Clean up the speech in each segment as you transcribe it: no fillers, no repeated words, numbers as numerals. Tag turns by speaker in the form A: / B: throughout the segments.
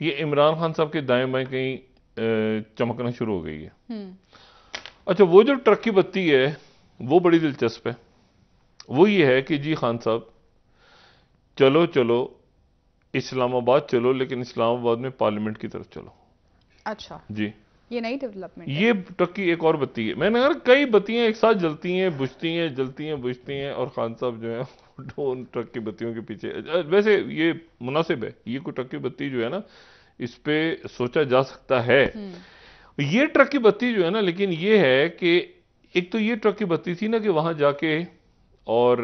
A: ये इमरान खान साहब के दाएं बाएं कहीं चमकना शुरू हो गई है। अच्छा, वो जो ट्रक की बत्ती है वो बड़ी दिलचस्प है। वो ये है कि जी खान साहब, चलो चलो इस्लामाबाद चलो, लेकिन इस्लामाबाद में पार्लियामेंट की तरफ चलो।
B: अच्छा,
A: जी,
B: ये नई डेवलपमेंट है।
A: ये ट्रक की एक और बत्ती है। मैंने कहा कई बत्तियां एक साथ जलती हैं, बुझती हैं, जलती हैं, बुझती हैं, और खान साहब जो है वो उन ट्रक की बत्तियों के पीछे। वैसे ये मुनासिब है, ये कोई ट्रक की बत्ती जो है ना, इस पे सोचा जा सकता है। ये ट्रक की बत्ती जो है ना, लेकिन ये है कि एक तो ये ट्रक की बत्ती थी ना कि वहां जाके और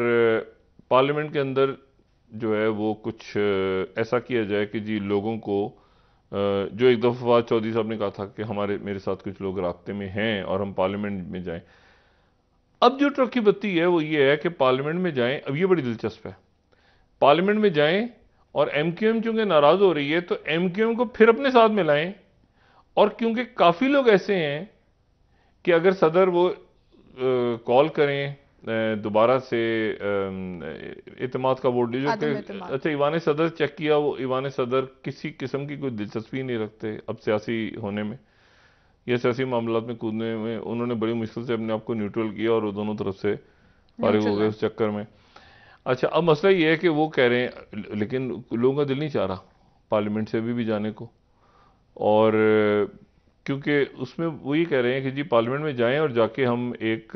A: पार्लियामेंट के अंदर जो है वो कुछ ऐसा किया जाए कि जी लोगों को जो एक दफा चौधरी साहब ने कहा था कि हमारे मेरे साथ कुछ लोग रास्ते में हैं और हम पार्लियामेंट में जाएं। अब जो ट्रक की बत्ती है वो ये है कि पार्लियामेंट में जाएं। अब ये बड़ी दिलचस्प है, पार्लियामेंट में जाएं और एमक्यूएम चूंकि नाराज हो रही है तो एमक्यूएम को फिर अपने साथ मिलाएं। और क्योंकि काफी लोग ऐसे हैं कि अगर सदर वो कॉल करें दोबारा से इत्तेमाद का वोट जो कि
B: आदम एतमाद।
A: अच्छा ईवान सदर चेक किया, वो ईवान सदर किसी किस्म की कोई दिलचस्पी नहीं रखते अब सियासी होने में या सियासी मामलात में कूदने में। उन्होंने बड़ी मुश्किल से अपने आप को न्यूट्रल किया और वो दोनों तरफ से फारिग हो
B: न्यूट्रल
A: गए
B: है।
A: उस चक्कर में। अच्छा, अब मसला ये है कि वो कह रहे हैं, लेकिन लोगों का दिल नहीं चाह रहा पार्लियामेंट से भी जाने को। और क्योंकि उसमें वो ये कह रहे हैं कि जी पार्लियामेंट में जाएं और जाके हम एक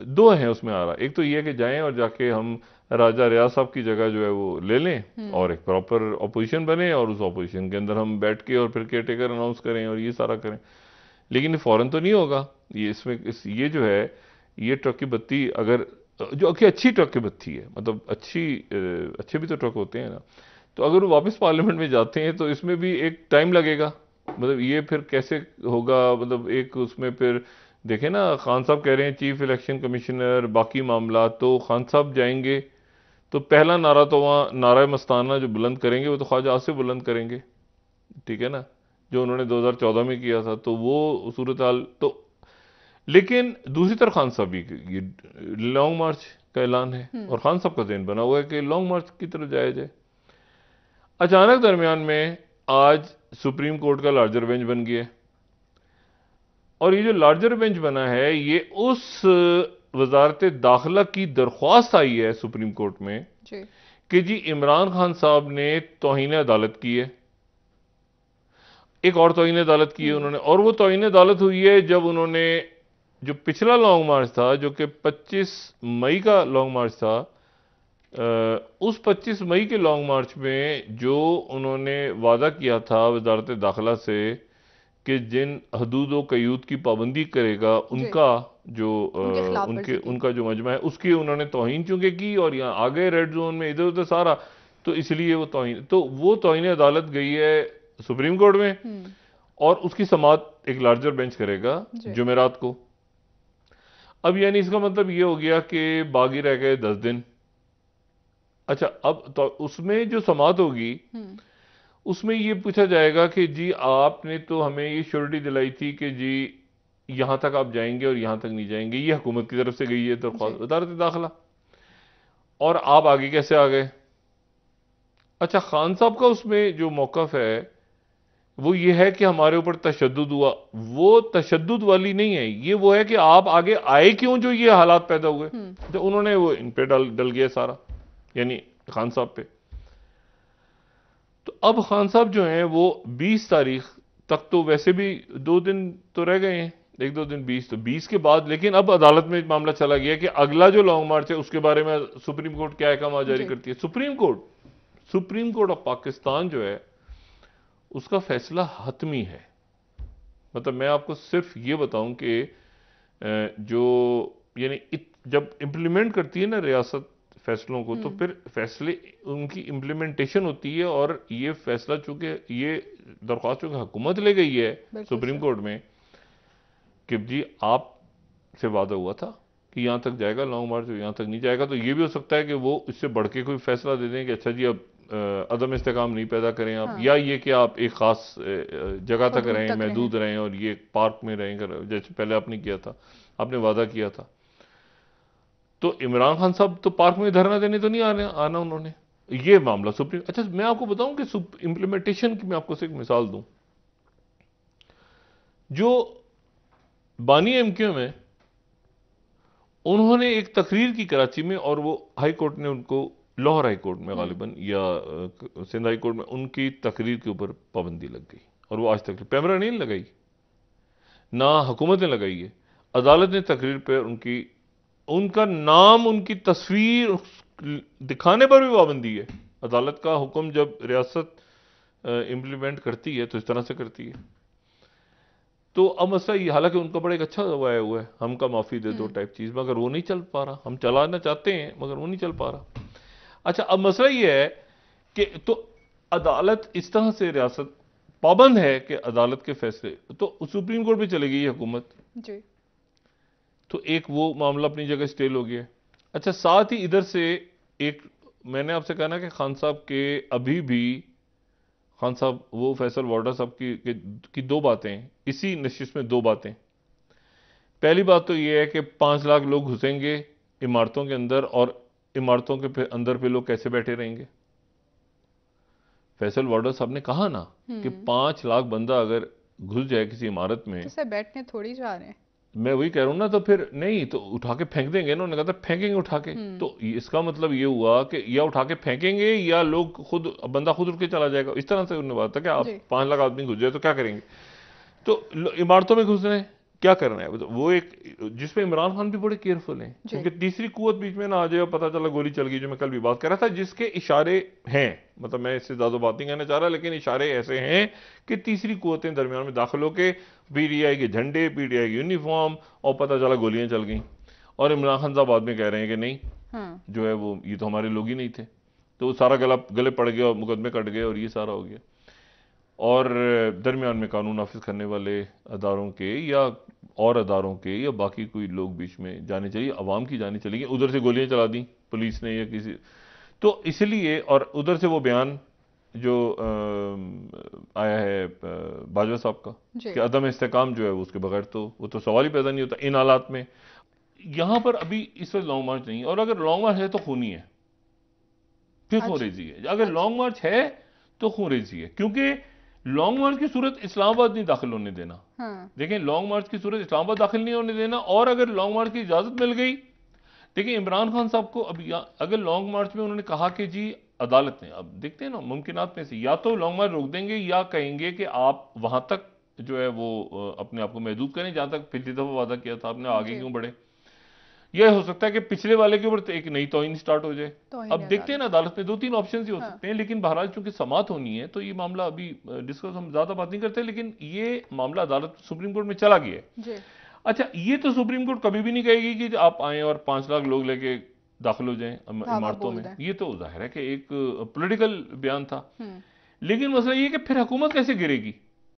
A: दो हैं उसमें आ रहा। एक तो ये है कि जाएं और जाके हम राजा रियाज साहब की जगह जो है वो ले लें और एक प्रॉपर ऑपोजिशन बने और उस ऑपोजिशन के अंदर हम बैठ के और फिर केयर टेकर अनाउंस करें और ये सारा करें। लेकिन ये फौरन तो नहीं होगा। ये इसमें ये जो है, ये ट्रक की बत्ती अगर जो कि अच्छी ट्रक की बत्ती है, मतलब अच्छे भी तो ट्रक होते हैं ना, तो अगर वो वापस पार्लियामेंट में जाते हैं तो इसमें भी एक टाइम लगेगा। मतलब ये फिर कैसे होगा, मतलब एक उसमें फिर देखें ना, खान साहब कह रहे हैं चीफ इलेक्शन कमिश्नर बाकी मामला, तो खान साहब जाएंगे तो पहला नारा तो वहाँ नारा मस्ताना जो बुलंद करेंगे वो तो ख्वाजा आसिफ बुलंद करेंगे, ठीक है ना, जो उन्होंने 2014 में किया था। तो वो सूरत हाल तो, लेकिन दूसरी तरफ खान साहब भी ये लॉन्ग मार्च का ऐलान है और खान साहब का ज़हन बना हुआ है कि लॉन्ग मार्च की तरफ जाया जाए। अचानक दरमियान में आज सुप्रीम कोर्ट का लार्जर बेंच बन गया और ये जो लार्जर बेंच बना है ये उस वजारत दाखिला की दरख्वास्त आई है सुप्रीम कोर्ट में
B: जी।
A: कि जी इमरान खान साहब ने तौहीन अदालत की है, एक और तौहीन अदालत की है उन्होंने। और वो तौहीन अदालत हुई है जब उन्होंने जो पिछला लॉन्ग मार्च था जो कि 25 मई का लॉन्ग मार्च था, उस 25 मई के लॉन्ग मार्च में जो उन्होंने वादा किया था वजारत दाखिला से कि जिन हदूद व कयूद की पाबंदी करेगा
B: जी,
A: उनका जो
B: उनके खिलाफ
A: उनके
B: वर्जी की।
A: उनका जो मजमा है उसकी उन्होंने तौहीन चूंकि की और यहाँ आ गए रेड जोन में इधर उधर सारा, तो इसलिए वो तौहीन, तो वो तौहीन अदालत गई है सुप्रीम कोर्ट में और उसकी समाअत एक लार्जर बेंच करेगा
B: जी।
A: जुमेरात को। अब यानी इसका मतलब ये हो गया कि बागी रह गए 10 दिन। अच्छा, अब तो उसमें जो समाअत होगी उसमें ये पूछा जाएगा कि जी आपने तो हमें ये श्योरिटी दिलाई थी कि जी यहां तक आप जाएंगे और यहां तक नहीं जाएंगे, ये हुकूमत की तरफ से गई है
B: जी।
A: दरख्वास्त वजारत दाखिला, और आप आगे कैसे आ गए। अच्छा, खान साहब का उसमें जो मौकफ है वो ये है कि हमारे ऊपर तशद्दुद हुआ। वो तशद्दुद वाली नहीं है, ये वो है कि आप आगे आए क्यों जो ये हालात पैदा हुए, तो उन्होंने वो इन पे डल गया सारा, यानी खान साहब पे। तो अब खान साहब जो हैं वो 20 तारीख तक तो वैसे भी 2 दिन तो रह गए हैं, एक दो दिन, 20 तो 20 के बाद, लेकिन अब अदालत में मामला चला गया कि अगला जो लॉन्ग मार्च है उसके बारे में सुप्रीम कोर्ट क्या अहकाम जारी
B: जी।
A: करती है। सुप्रीम कोर्ट ऑफ पाकिस्तान जो है उसका फैसला हतमी है। मतलब मैं आपको सिर्फ ये बताऊं कि जो यानी जब इम्प्लीमेंट करती है ना रियासत फैसलों को, तो फिर फैसले उनकी इम्प्लीमेंटेशन होती है। और ये फैसला चूंकि ये दरख्वास्त चूंकि हुकूमत ले गई है
B: बिल्कुल
A: सुप्रीम
B: सर।
A: कोर्ट में कि जी आप से वादा हुआ था कि यहां तक जाएगा लॉन्ग मार्च, यहां तक नहीं जाएगा, तो ये भी हो सकता है कि वो इससे बढ़ के कोई फैसला दे दें कि अच्छा जी अब अदम इस्तेकाम नहीं पैदा करें आप,
B: हाँ,
A: या ये कि आप एक खास जगह तक
B: हदूद
A: रहें,
B: तक रहें।
A: महदूद रहें और ये पार्क में रहें, जैसे पहले आपने किया था, आपने वादा किया था। तो इमरान खान साहब तो पार्क में धरना देने तो नहीं आना उन्होंने, ये मामला सुप्रीम। अच्छा, मैं आपको बताऊं कि इंप्लीमेंटेशन की मैं आपको सिर्फ मिसाल दूं। जो बानी एमक्यू में, उन्होंने एक तकरीर की कराची में, और वो हाई कोर्ट ने उनको, लाहौर हाई कोर्ट में गालिबन, या सिंध हाई कोर्ट में, उनकी तकरीर के ऊपर पाबंदी लग गई। और वो आज तक पैमरा नहीं लगाई, ना हुकूमत ने लगाई है, अदालत ने तकरीर पर उनका नाम, उनकी तस्वीर दिखाने पर भी पाबंदी है। अदालत का हुक्म जब रियासत इंप्लीमेंट करती है तो इस तरह से करती है। तो अब मसला ये, हालांकि उनका बड़ा एक अच्छा दवाया हुआ है, हम का माफी दे दो टाइप चीज, मगर वो नहीं चल पा रहा। हम चलाना चाहते हैं मगर वो नहीं चल पा रहा। अच्छा, अब मसला ये है कि तो अदालत इस तरह से, रियासत पाबंद है कि अदालत के फैसले तो सुप्रीम कोर्ट पे चली गई हुकूमत
B: जी।
A: तो एक वो मामला अपनी जगह स्टेल हो गया। अच्छा, साथ ही इधर से एक, मैंने आपसे कहा ना कि खान साहब के अभी भी, खान साहब, वो फैसल वाडा साहब की दो बातें, इसी नशिश में दो बातें। पहली बात तो ये है कि 5 लाख लोग घुसेंगे इमारतों के अंदर, और इमारतों के अंदर पे लोग कैसे बैठे रहेंगे। फैसल वाडा साहब ने कहा ना कि 5 लाख बंदा अगर घुस जाए किसी इमारत में,
B: तो सब बैठने थोड़ी जा रहे हैं।
A: मैं वही कह रहा हूं ना, तो फिर नहीं तो उठा के फेंक देंगे ना। उन्होंने कहा था फेंकेंगे उठा के। तो इसका मतलब ये हुआ कि या उठा के फेंकेंगे या लोग खुद, बंदा खुद उठ के चला जाएगा। इस तरह से उन्होंने बात था कि आप 5 लाख आदमी घुस जाए तो क्या करेंगे। तो इमारतों में घुस रहे हैं, क्या करना है। वो एक, जिसमें इमरान खान भी बड़े केयरफुल हैं, क्योंकि तीसरी कुव्वत बीच में ना आ जाए और पता चला गोली चल गई, जो मैं कल भी बात कर रहा था, जिसके इशारे हैं, मतलब मैं इससे ज्यादा बात नहीं कहना चाह रहा, लेकिन इशारे ऐसे हैं कि तीसरी कुव्वतें दरमियान में दाखिल होके पीटीआई के झंडे, पीटीआई की यूनिफॉर्म, और पता चला गोलियां चल गई। और इमरान खान साहब बाद में कह रहे हैं कि नहीं, जो है वो, ये तो हमारे लोग ही नहीं थे। तो सारा गले पड़ गया और मुकदमे कट गए और ये सारा हो गया। और दरमियान में कानून नाफिज करने वाले अदारों के या और अदारों के या बाकी कोई लोग बीच में जाने चाहिए, अवाम की जानी चली गई। उधर से गोलियां चला दी पुलिस ने या किसी, तो इसलिए, और उधर से वो बयान जो आया है बाजवा साहब का कि अदम इस्तेकाम जो है उसके बगैर तो वो तो सवाल ही पैदा नहीं होता इन हालात में। यहां पर अभी इस वक्त लॉन्ग मार्च नहीं है, और अगर लॉन्ग मार्च है तो खूनी है, फिर खूनरेजी है। अगर लॉन्ग मार्च है तो खूनरेजी है, क्योंकि लॉन्ग मार्च की सूरत इस्लामाबाद नहीं दाखिल होने देना। देखें, लॉन्ग मार्च की सूरत इस्लामाबाद दाखिल नहीं होने देना, और अगर लॉन्ग मार्च की इजाजत मिल गई, देखिए इमरान खान साहब को अब अगर लॉन्ग मार्च में उन्होंने कहा कि जी अदालत ने, अब देखते हैं ना मुमकिनात में से, या तो लॉन्ग मार्च रोक देंगे या कहेंगे कि आप वहां तक जो है वो अपने आप को महदूद करें जहां तक पिछली दफा वादा किया था आपने, आगे क्यों बढ़े। यह हो सकता है कि पिछले वाले के ऊपर एक नई तौहीन स्टार्ट हो जाए। अब देखते हैं ना, अदालत में 2-3 ऑप्शन ही हो सकते हैं, लेकिन बहरहाल चूंकि समात होनी है तो ये मामला अभी डिस्कस, हम ज्यादा बात नहीं करते, लेकिन ये मामला अदालत सुप्रीम कोर्ट में चला गया है। अच्छा, ये तो सुप्रीम कोर्ट कभी भी नहीं कहेगी कि आप आए और 5 लाख लोग लेके दाखिल हो जाएं इमारतों में। ये तो जाहिर है कि एक पॉलिटिकल बयान था। लेकिन मसला ये कि फिर हुकूमत कैसे गिरेगी।